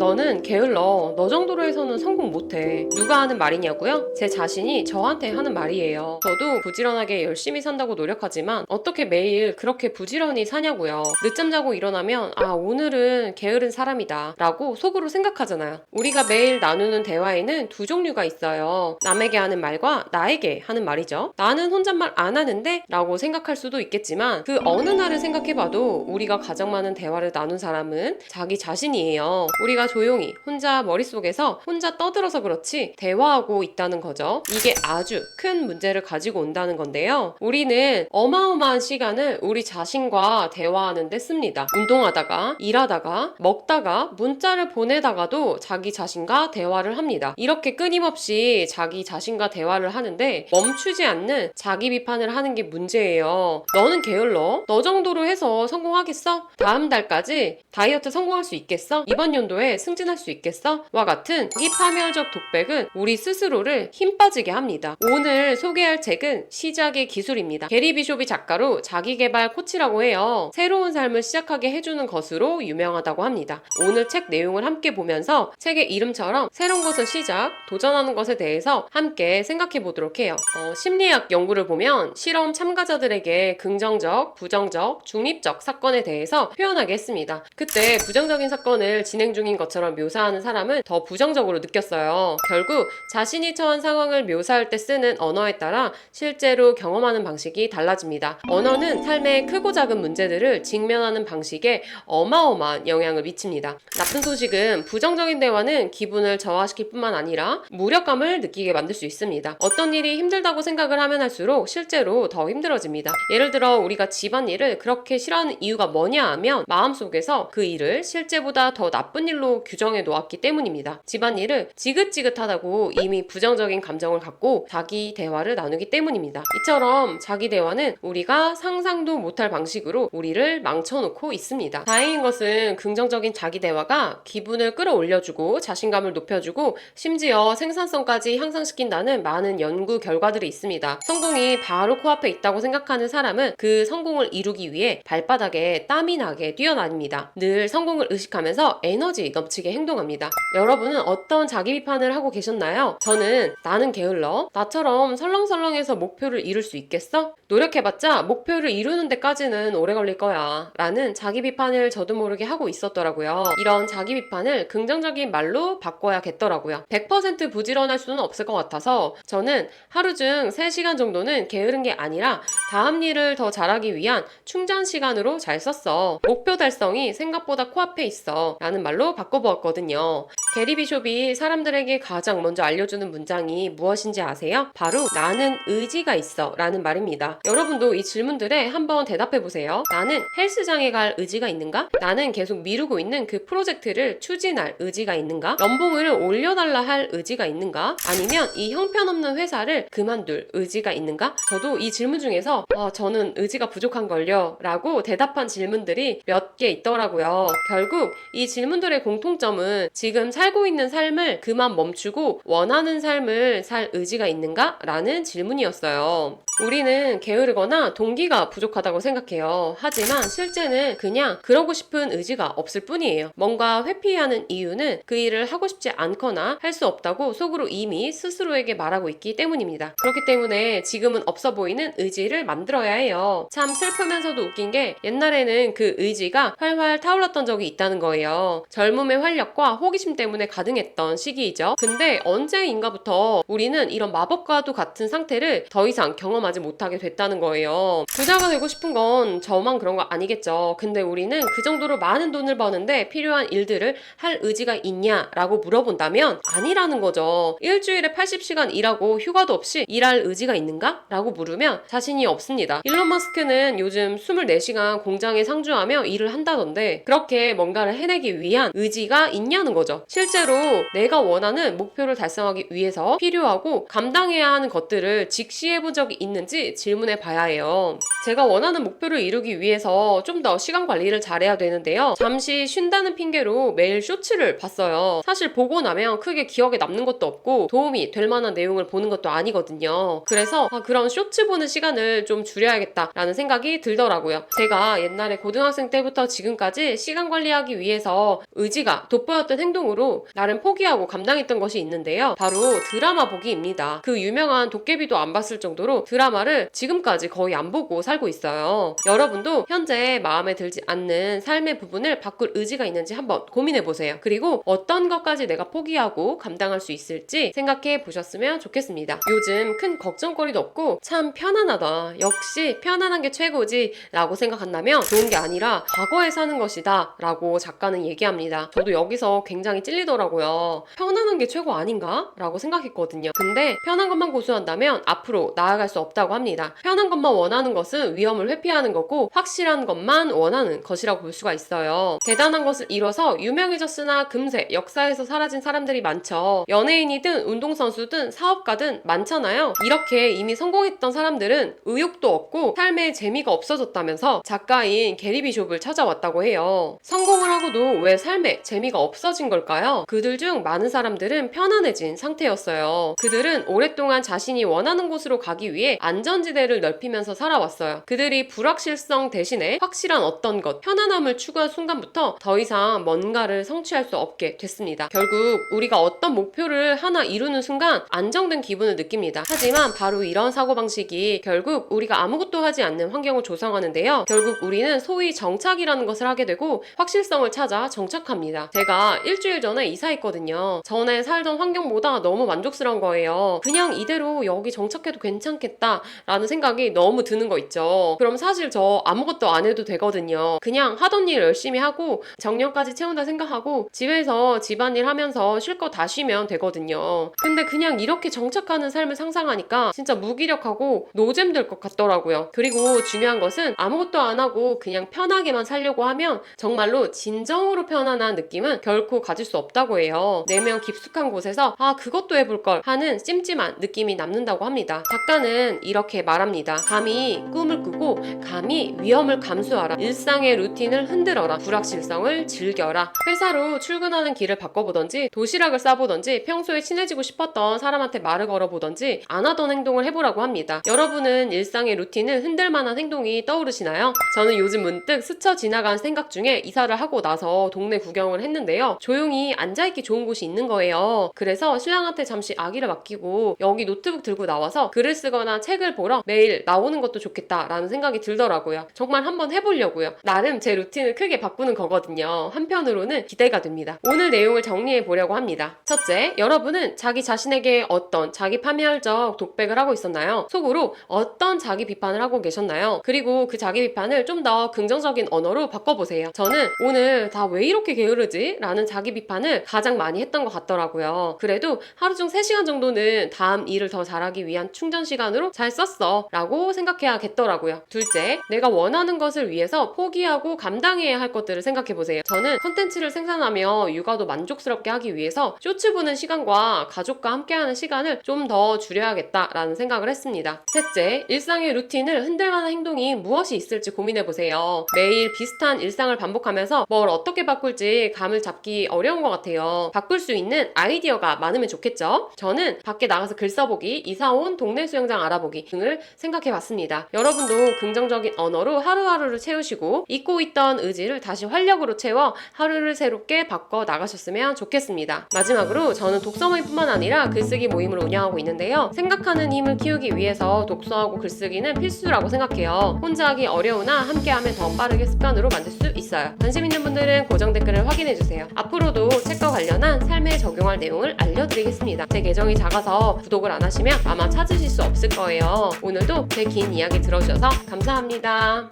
너는 게을러. 너 정도로 해서는 성공 못해. 누가 하는 말이냐고요? 제 자신이 저한테 하는 말이에요. 저도 부지런하게 열심히 산다고 노력하지만 어떻게 매일 그렇게 부지런히 사냐고요. 늦잠 자고 일어나면 오늘은 게으른 사람이다 라고 속으로 생각하잖아요. 우리가 매일 나누는 대화에는 두 종류가 있어요. 남에게 하는 말과 나에게 하는 말이죠. 나는 혼잣말 안 하는데 라고 생각할 수도 있겠지만 그 어느 날을 생각해봐도 우리가 가장 많은 대화를 나눈 사람은 자기 자신이에요. 우리가 조용히 혼자 머릿속에서 혼자 떠들어서 그렇지 대화하고 있다는 거죠. 이게 아주 큰 문제를 가지고 온다는 건데요. 우리는 어마어마한 시간을 우리 자신과 대화하는 데 씁니다. 운동하다가, 일하다가, 먹다가, 문자를 보내다가도 자기 자신과 대화를 합니다. 이렇게 끊임없이 자기 자신과 대화를 하는데 멈추지 않는 자기 비판을 하는 게 문제예요. 너는 게을러? 너 정도로 해서 성공하겠어? 다음 달까지 다이어트 성공할 수 있겠어? 이번 연도에 승진할 수 있겠어? 와 같은 자기 파멸적 독백은 우리 스스로를 힘 빠지게 합니다. 오늘 소개할 책은 시작의 기술입니다. 게리 비숍이 작가로 자기개발 코치라고 해요. 새로운 삶을 시작하게 해주는 것으로 유명하다고 합니다. 오늘 책 내용을 함께 보면서 책의 이름처럼 새로운 것을 시작, 도전하는 것에 대해서 함께 생각해 보도록 해요. 심리학 연구를 보면 실험 참가자들에게 긍정적, 부정적, 중립적 사건에 대해서 표현하게 했습니다. 그때 부정적인 사건을 진행 중인 것처럼 묘사하는 사람은 더 부정적으로 느꼈어요. 결국 자신이 처한 상황을 묘사할 때 쓰는 언어에 따라 실제로 경험하는 방식이 달라집니다. 언어는 삶의 크고 작은 문제들을 직면하는 방식에 어마어마한 영향을 미칩니다. 나쁜 소식은 부정적인 대화는 기분을 저하시킬 뿐만 아니라 무력감을 느끼게 만들 수 있습니다. 어떤 일이 힘들다고 생각을 하면 할수록 실제로 더 힘들어집니다. 예를 들어 우리가 집안일을 그렇게 싫어하는 이유가 뭐냐 하면 마음속에서 그 일을 실제보다 더 나쁜 일로 규정해 놓았기 때문입니다. 집안일을 지긋지긋하다고 이미 부정적인 감정을 갖고 자기 대화를 나누기 때문입니다. 이처럼 자기 대화는 우리가 상상도 못할 방식으로 우리를 망쳐놓고 있습니다. 다행인 것은 긍정적인 자기 대화가 기분을 끌어올려주고 자신감을 높여주고 심지어 생산성까지 향상시킨다는 많은 연구 결과들이 있습니다. 성공이 바로 코앞에 있다고 생각하는 사람은 그 성공을 이루기 위해 발바닥에 땀이 나게 뛰어다닙니다. 늘 성공을 의식하면서 에너지 넘치게 행동합니다. 여러분은 어떤 자기 비판을 하고 계셨나요? 저는 나는 게을러? 나처럼 설렁설렁해서 목표를 이룰 수 있겠어? 노력해봤자 목표를 이루는 데까지는 오래 걸릴 거야 라는 자기 비판을 저도 모르게 하고 있었더라고요. 이런 자기 비판을 긍정적인 말로 바꿔야겠더라고요. 100% 부지런할 수는 없을 것 같아서 저는 하루 중 3시간 정도는 게으른 게 아니라 다음 일을 더 잘하기 위한 충전 시간으로 잘 썼어. 목표 달성이 생각보다 코앞에 있어 라는 말로 바꿔보았거든요. 게리 비숍이 사람들에게 가장 먼저 알려주는 문장이 무엇인지 아세요? 바로 나는 의지가 있어 라는 말입니다. 여러분도 이 질문들에 한번 대답해보세요. 나는 헬스장에 갈 의지가 있는가? 나는 계속 미루고 있는 그 프로젝트를 추진할 의지가 있는가? 연봉을 올려달라 할 의지가 있는가? 아니면 이 형편없는 회사를 그만둘 의지가 있는가? 저도 이 질문 중에서 저는 의지가 부족한걸요 라고 대답한 질문들이 몇 개 있더라고요. 결국 이 질문들의 공통점은 지금 살고 있는 삶을 그만 멈추고 원하는 삶을 살 의지가 있는가? 라는 질문이었어요. 우리는 게으르거나 동기가 부족하다고 생각해요. 하지만 실제는 그냥 그러고 싶은 의지가 없을 뿐이에요. 뭔가 회피하는 이유는 그 일을 하고 싶지 않거나 할 수 없다고 속으로 이미 스스로에게 말하고 있기 때문입니다. 그렇기 때문에 지금은 없어 보이는 의지를 만들어야 해요. 참 슬프면서도 웃긴 게 옛날에는 그 의지가 활활 타올랐던 적이 있다는 거예요. 젊음의 활력과 호기심 때문에 가능했던 시기이죠. 근데 언제인가부터 우리는 이런 마법과도 같은 상태를 더 이상 경험하지 못하게 됐다는 거예요. 부자가 되고 싶은 건 저만 그런 거 아니겠죠. 근데 우리는 그 정도로 많은 돈을 버는데 필요한 일들을 할 의지가 있냐라고 물어본다면 아니라는 거죠. 일주일에 80시간 일하고 휴가도 없이 일할 의지가 있는가? 라고 물으면 자신이 없습니다. 일론 머스크는 요즘 24시간 공장에 상주하며 일을 한다던데 그렇게 뭔가를 해내기 위한 의지가 있냐는 거죠. 실제로 내가 원하는 목표를 달성하기 위해서 필요하고 감당해야 하는 것들을 직시해 본 적이 있는지 질문해 봐야 해요. 제가 원하는 목표를 이루기 위해서 좀 더 시간 관리를 잘해야 되는데요. 잠시 쉰다는 핑계로 매일 쇼츠를 봤어요. 사실 보고 나면 크게 기억에 남는 것도 없고 도움이 될 만한 내용을 보는 것도 아니거든요. 그래서 그런 쇼츠 보는 시간을 좀 줄여야겠다라는 생각이 들더라고요. 제가 옛날에 고등학생 때부터 지금까지 시간 관리하기 위해서 의지가 돋보였던 행동으로 나름 포기하고 감당했던 것이 있는데요. 바로 드라마 보기입니다. 그 유명한 도깨비도 안 봤을 정도로 드라마를 지금까지 거의 안 보고 살고 있어요. 여러분도 현재 마음에 들지 않는 삶의 부분을 바꿀 의지가 있는지 한번 고민해보세요. 그리고 어떤 것까지 내가 포기하고 감당할 수 있을지 생각해 보셨으면 좋겠습니다. 요즘 큰 걱정거리도 없고 참 편안하다. 역시 편안한 게 최고지 라고 생각한다면 좋은 게 아니라 과거에 사는 것이다 라고 작가는 얘기합니다. 저도 여기서 굉장히 찔리더라고요. 편안한 게 최고 아닌가? 라고 생각했거든요. 근데 편한 것만 고수한다면 앞으로 나아갈 수 없다고 합니다. 편한 것만 원하는 것은 위험을 회피하는 거고 확실한 것만 원하는 것이라고 볼 수가 있어요. 대단한 것을 이뤄서 유명해졌으나 금세 역사에서 사라진 사람들이 많죠. 연예인이든 운동선수든 사업가든 많잖아요. 이렇게 이미 성공했던 사람들은 의욕도 없고 삶에 재미가 없어졌다면서 작가인 게리 비숍을 찾아왔다고 해요. 성공을 하고도 왜 삶에 재미가 없어진 걸까요? 그들 중 많은 사람들은 편안해진 상태였어요. 그들은 오랫동안 자신이 원하는 곳으로 가기 위해 안전지대를 넓히면서 살아왔어요. 그들이 불확실성 대신에 확실한 어떤 것, 편안함을 추구한 순간부터 더 이상 뭔가를 성취할 수 없게 됐습니다. 결국 우리가 어떤 목표를 하나 이루는 순간 안정된 기분을 느낍니다. 하지만 바로 이런 사고방식이 결국 우리가 아무것도 하지 않는 환경을 조성하는데요. 결국 우리는 소위 정착이라는 것을 하게 되고 확실성을 찾아 정착합니다. 제가 일주일 전에 이사했거든요. 전에 살던 환경보다 너무 만족스러운 거예요. 그냥 이대로 여기 정착해도 괜찮겠다 라는 생각이 너무 드는 거 있죠. 그럼 사실 저 아무것도 안 해도 되거든요. 그냥 하던 일 열심히 하고 정년까지 채운다 생각하고 집에서 집안일 하면서 쉴 거 다 쉬면 되거든요. 근데 그냥 이렇게 정착하는 삶을 상상하니까 진짜 무기력하고 노잼될 것 같더라고요. 그리고 중요한 것은 아무것도 안 하고 그냥 편하게만 살려고 하면 정말로 진정으로 편안한 느낌은 결코 가질 수 없다고 해요. 내면 깊숙한 곳에서 그것도 해볼걸 하는 찜찜한 느낌이 남는다고 합니다. 작가는 이렇게 말합니다. 감히 꿈을 꾸고 감히 위험을 감수하라. 일상의 루틴을 흔들어라. 불확실성을 즐겨라. 회사로 출근하는 길을 바꿔보던지 도시락을 싸보던지 평소에 친해지고 싶었던 사람한테 말을 걸어보던지 안 하던 행동을 해보라고 합니다. 여러분은 일상의 루틴을 흔들 만한 행동이 떠오르시나요? 저는 요즘 문득 스쳐 지나간 생각 중에 이사를 하고 나서 동네 구경을 했는데요. 조용히 앉아있기 좋은 곳이 있는 거예요. 그래서 신랑한테 잠시 아기를 맡기고 여기 노트북 들고 나와서 글을 쓰거나 책을 보러 매일 나오는 것도 좋겠다라는 생각이 들더라고요. 정말 한번 해보려고요. 나름 제 루틴을 크게 바꾸는 거거든요. 한편으로는 기대가 됩니다. 오늘 내용을 정리해 보려고 합니다. 첫째, 여러분은 자기 자신에게 어떤 자기 파멸적 독백을 하고 있었나요? 속으로 어떤 자기 비판을 하고 계셨나요? 그리고 그 자기 비판을 좀 더 긍정적인 언어로 바꿔보세요. 저는 오늘 다 왜 이렇게 게으르지? 라는 자기 비판을 가장 많이 했던 것 같더라고요. 그래도 하루 중 3시간 정도는 다음 일을 더 잘하기 위한 충전 시간으로 잘 썼어 라고 생각해야겠더라고요. 둘째, 내가 원하는 것을 위해서 포기하고 감당해야 할 것들을 생각해보세요. 저는 컨텐츠를 생산하며 육아도 만족스럽게 하기 위해서 쇼츠 보는 시간과 가족과 함께하는 시간을 좀 더 줄여야겠다라는 생각을 했습니다. 셋째, 일상의 루틴을 흔들만한 행동이 무엇이 있을지 고민해보세요. 매일 비슷한 일상을 반복하면서 뭘 어떻게 바꿀지 감을 잡기 어려운 것 같아요. 바꿀 수 있는 아이디어가 많으면 좋겠죠? 저는 밖에 나가서 글 써보기, 이사온 동네 수영장 알아보기 등을 생각해봤습니다. 여러분도 긍정적인 언어로 하루하루를 채우시고 잊고 있던 의지를 다시 활력으로 채워 하루를 새롭게 바꿔 나가셨으면 좋겠습니다. 마지막으로 저는 독서 모임뿐만 아니라 글쓰기 모임을 운영하고 있는데요. 생각하는 힘을 키우기 위해서 독서하고 글쓰기는 필수라고 생각해요. 혼자 하기 어려우나 함께하면 더 빠르게 습관으로 만들 수 있어요. 관심 있는 분들은 고정 댓글을 확인해주세요. 앞으로도 책과 관련한 삶에 적용할 내용을 알려드리겠습니다. 제 계정이 작아서 구독을 안 하시면 아마 찾으실 수 없을 거예요. 오늘도 제 긴 이야기 들어주셔서 감사합니다.